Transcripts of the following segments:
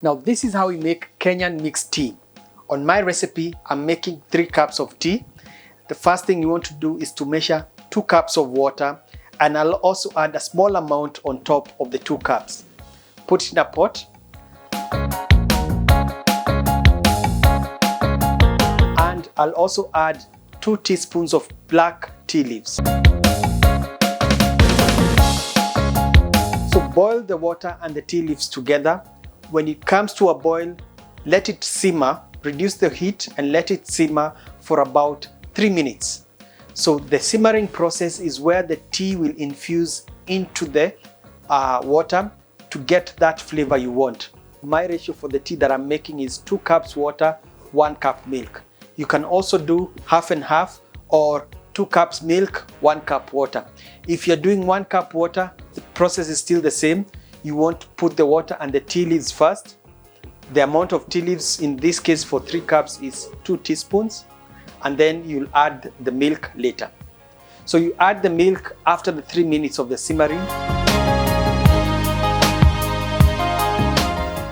Now this is how we make Kenyan mixed tea. On my recipe, I'm making 3 cups of tea. The first thing you want to do is to measure 2 cups of water, and I'll also add a small amount on top of the 2 cups. Put it in a pot. And I'll also add 2 teaspoons of black tea leaves. So boil the water and the tea leaves together. When it comes to a boil, let it simmer, reduce the heat and let it simmer for about 3 minutes. So the simmering process is where the tea will infuse into the water to get that flavor you want. My ratio for the tea that I'm making is 2 cups water, 1 cup milk. You can also do half and half, or 2 cups milk, 1 cup water. If you're doing 1 cup water, the process is still the same. You want to put the water and the tea leaves first. The amount of tea leaves in this case for 3 cups is 2 teaspoons, and then you'll add the milk later. So you add the milk after the 3 minutes of the simmering.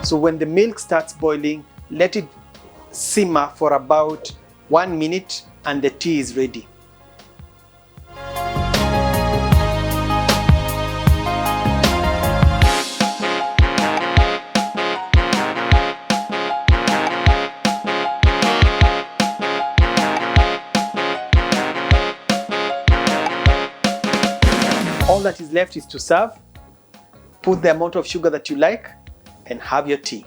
So when the milk starts boiling, let it simmer for about 1 minute and the tea is ready. All that is left is to serve, put the amount of sugar that you like, and have your tea.